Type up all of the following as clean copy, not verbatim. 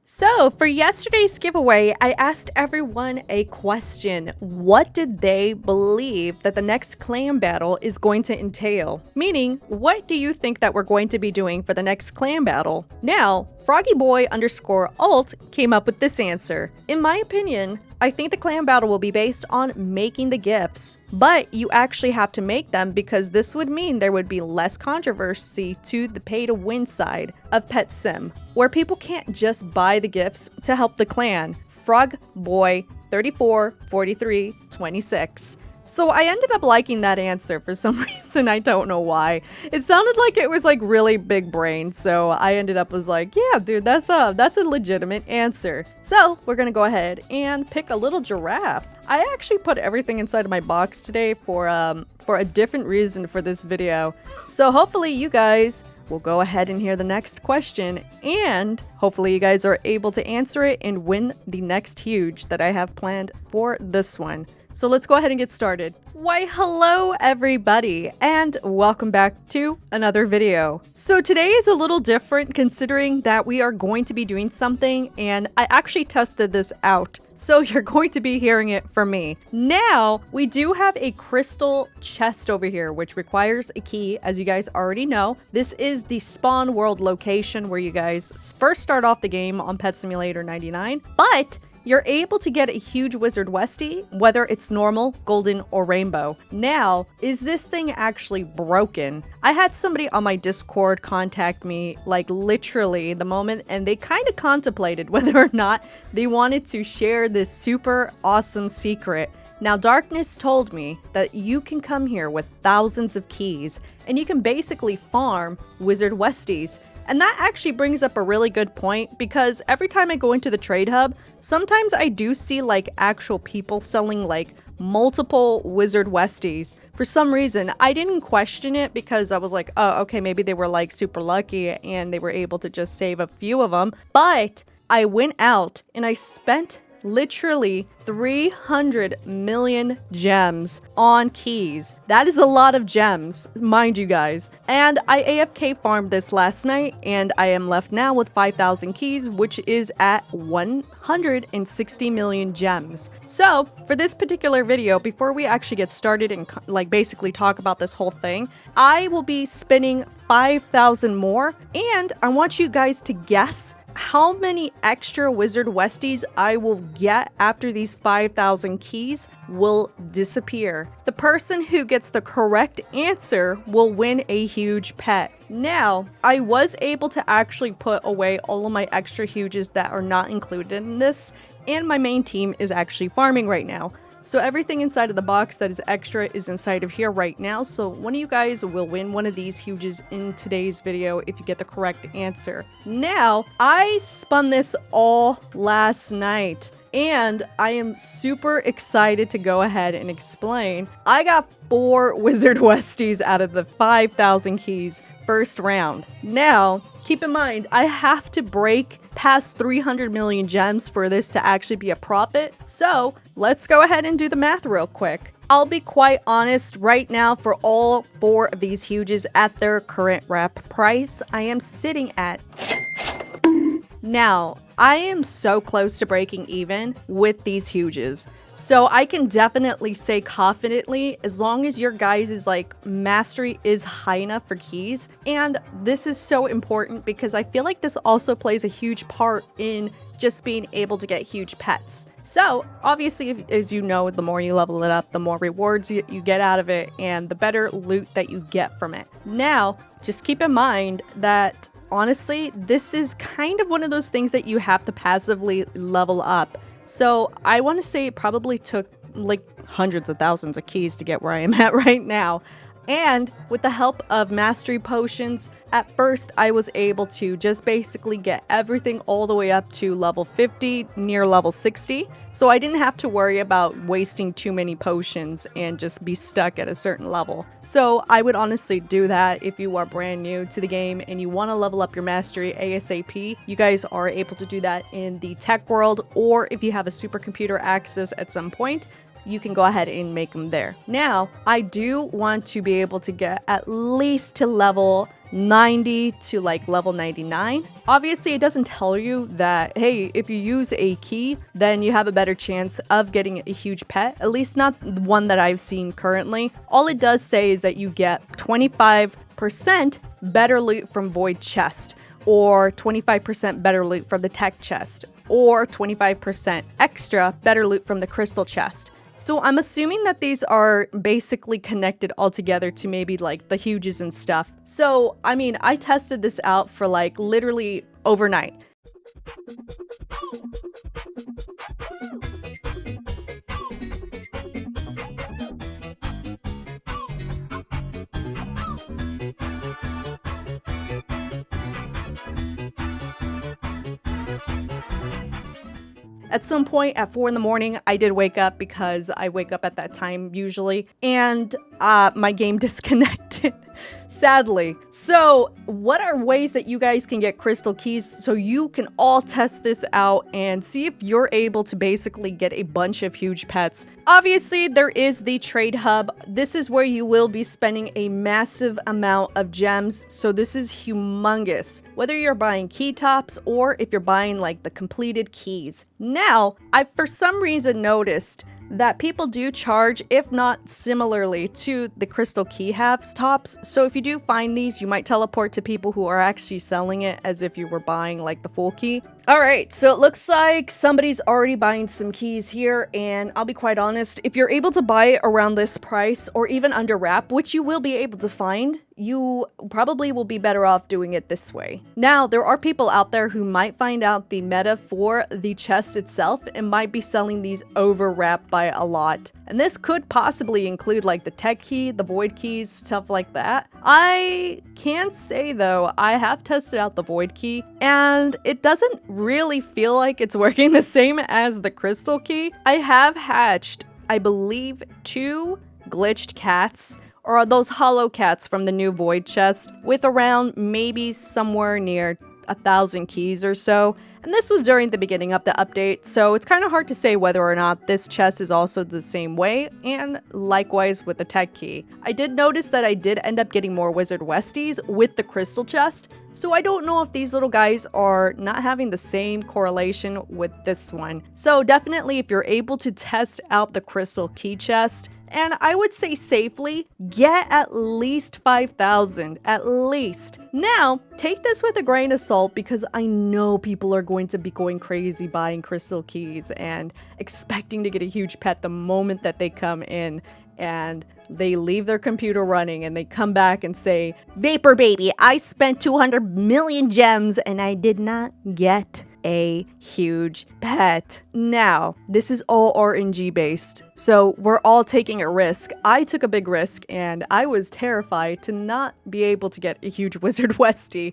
So, for yesterday's giveaway, I asked everyone a question. What did they believe that the next clan battle is going to entail? Meaning, what do you think that we're going to be doing for the next clan battle? Now, FroggyBoy_alt came up with this answer. In my opinion, I think the clan battle will be based on making the gifts, but you actually have to make them because this would mean there would be less controversy to the pay-to-win side of Pet Sim, where people can't just buy the gifts to help the clan. FrogBoy344326. So I ended up liking that answer for some reason. I don't know why. It sounded like it was like really big brain. So I ended up was like, yeah, dude, that's a legitimate answer. So we're gonna go ahead and pick a little giraffe. I actually put everything inside of my box today for a different reason for this video. So hopefully you guys will go ahead and hear the next question, and hopefully you guys are able to answer it and win the next huge that I have planned for this one. So let's go ahead and get started. Why, hello everybody, and welcome back to another video. So today is a little different considering that we are going to be doing something, and I actually tested this out. So you're going to be hearing it from me. Now, we do have a crystal chest over here, which requires a key, as you guys already know. This is the spawn world location where you guys first start off the game on Pet Simulator 99, but you're able to get a huge Wizard Westie, whether it's normal, golden, or rainbow. Now, is this thing actually broken? I had somebody on my Discord contact me, like literally the moment, and they kind of contemplated whether or not they wanted to share this super awesome secret. Now, Darkness told me that you can come here with thousands of keys, and you can basically farm Wizard Westies. And that actually brings up a really good point because every time I go into the trade hub, sometimes I do see like actual people selling like multiple Wizard Westies. For some reason, I didn't question it because I was like, oh, okay, maybe they were like super lucky and they were able to just save a few of them. But I went out and I spent literally 300 million gems on keys. That is a lot of gems, mind you guys. And I AFK farmed this last night, and I am left now with 5,000 keys, which is at 160 million gems. So for this particular video, before we actually get started and like basically talk about this whole thing, I will be spinning 5,000 more, and I want you guys to guess how many extra Wizard Westies I will get after these 5,000 keys will disappear. The person who gets the correct answer will win a huge pet. Now, I was able to actually put away all of my extra huges that are not included in this, and my main team is actually farming right now. So everything inside of the box that is extra is inside of here right now. So one of you guys will win one of these huges in today's video if you get the correct answer. Now, I spun this all last night, and I am super excited to go ahead and explain. I got 4 Wizard Westies out of the 5,000 keys first round. Now, keep in mind, I have to break past 300 million gems for this to actually be a profit. So let's go ahead and do the math real quick. I'll be quite honest, right now for all 4 of these huges at their current rep price, I am sitting at... Now, I am so close to breaking even with these huges. So I can definitely say confidently, as long as your guys' like mastery is high enough for keys. And this is so important because I feel like this also plays a huge part in just being able to get huge pets. So obviously, as you know, the more you level it up, the more rewards you get out of it and the better loot that you get from it. Now, just keep in mind that honestly, this is kind of one of those things that you have to passively level up. So I want to say it probably took like hundreds of thousands of keys to get where I am at right now. And with the help of mastery potions, at first I was able to just basically get everything all the way up to level 50, near level 60. So I didn't have to worry about wasting too many potions and just be stuck at a certain level. So I would honestly do that if you are brand new to the game and you want to level up your mastery ASAP. You guys are able to do that in the tech world, or if you have a supercomputer access at some point, you can go ahead and make them there. Now, I do want to be able to get at least to level 90 to like level 99. Obviously, it doesn't tell you that, hey, if you use a key, then you have a better chance of getting a huge pet, at least not one that I've seen currently. All it does say is that you get 25% better loot from void chest, or 25% better loot from the tech chest, or 25% extra better loot from the crystal chest. So I'm assuming that these are basically connected all together to maybe like the huges and stuff. So, I mean, I tested this out for like literally overnight. At some point at 4 in the morning, I did wake up because I wake up at that time usually, and my game disconnected, sadly. So what are ways that you guys can get crystal keys so you can all test this out and see if you're able to basically get a bunch of huge pets? Obviously, there is the trade hub. This is where you will be spending a massive amount of gems, so this is humongous. Whether you're buying key tops or if you're buying like the completed keys. Now, I for some reason noticed that people do charge, if not similarly to the crystal key halves tops. So if you do find these, you might teleport to people who are actually selling it as if you were buying like the full key. Alright, so it looks like somebody's already buying some keys here, and I'll be quite honest, if you're able to buy it around this price or even under wrap, which you will be able to find, you probably will be better off doing it this way. Now, there are people out there who might find out the meta for the chest itself and might be selling these over wrap by a lot. And this could possibly include like the tech key, the void keys, stuff like that. I can say though, I have tested out the void key and it doesn't really feel like it's working the same as the crystal key. I have hatched, I believe, 2 glitched cats, or those hollow cats from the new void chest, with around maybe somewhere near 1,000 keys or so. And this was during the beginning of the update, so it's kind of hard to say whether or not this chest is also the same way, and likewise with the tech key. I did notice that I did end up getting more Wizard Westies with the crystal chest, so I don't know if these little guys are not having the same correlation with this one. So definitely if you're able to test out the crystal key chest, and I would say safely, get at least 5,000, at least. Now, take this with a grain of salt because I know people are going to be going crazy buying crystal keys and expecting to get a huge pet the moment that they come in and they leave their computer running and they come back and say, "Vapor baby, I spent 200 million gems and I did not get a huge pet." Now, this is all RNG based, so we're all taking a risk. I took a big risk and I was terrified to not be able to get a huge Wizard Westie.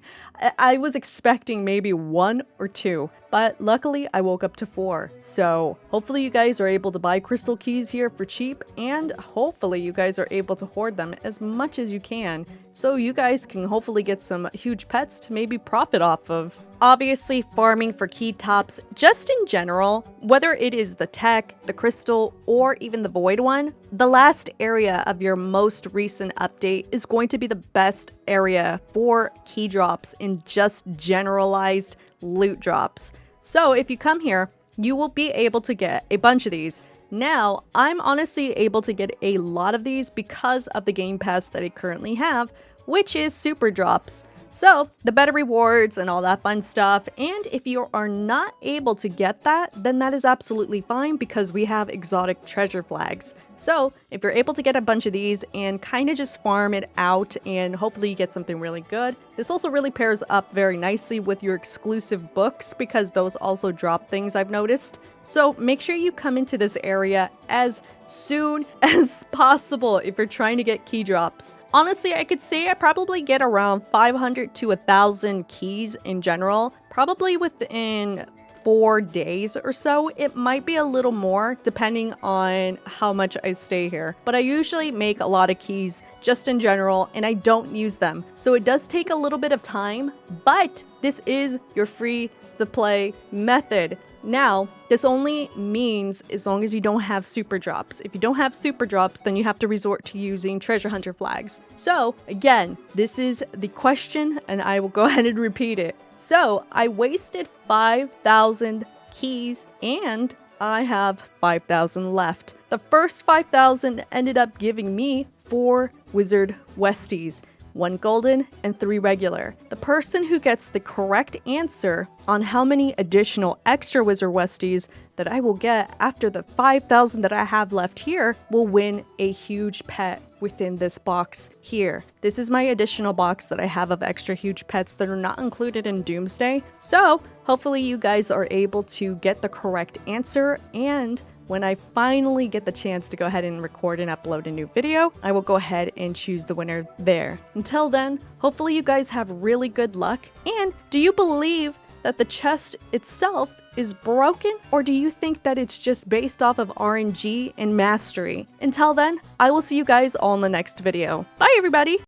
I was expecting maybe 1 or 2, but luckily I woke up to 4. So hopefully you guys are able to buy crystal keys here for cheap, and hopefully you guys are able to hoard them as much as you can so you guys can hopefully get some huge pets to maybe profit off of. Obviously, farming for key tops, just in general, whether it is the tech, the crystal, or even the void one, the last area of your most recent update is going to be the best area for key drops and just generalized loot drops. So if you come here, you will be able to get a bunch of these. Now, I'm honestly able to get a lot of these because of the game pass that I currently have, which is super drops. So, the better rewards and all that fun stuff, and if you are not able to get that, then that is absolutely fine because we have exotic treasure flags. So, if you're able to get a bunch of these and kind of just farm it out and hopefully you get something really good, this also really pairs up very nicely with your exclusive books because those also drop things I've noticed. So make sure you come into this area as soon as possible if you're trying to get key drops. Honestly, I could say I probably get around 500 to 1,000 keys in general, probably within 4 days or so. It might be a little more depending on how much I stay here, but I usually make a lot of keys just in general and I don't use them. So it does take a little bit of time, but this is your free to play method. Now, this only means as long as you don't have super drops. If you don't have super drops, then you have to resort to using treasure hunter flags. So, again, this is the question, and I will go ahead and repeat it. So, I wasted 5,000 keys, and I have 5,000 left. The first 5,000 ended up giving me 4 Wizard Westies. 1 golden and 3 regular. The person who gets the correct answer on how many additional extra Wizard Westies that I will get after the 5,000 that I have left here will win a huge pet within this box here. This is my additional box that I have of extra huge pets that are not included in Doomsday. So hopefully you guys are able to get the correct answer, and when I finally get the chance to go ahead and record and upload a new video, I will go ahead and choose the winner there. Until then, hopefully you guys have really good luck. And do you believe that the chest itself is broken, or do you think that it's just based off of RNG and mastery? Until then, I will see you guys all in the next video. Bye everybody!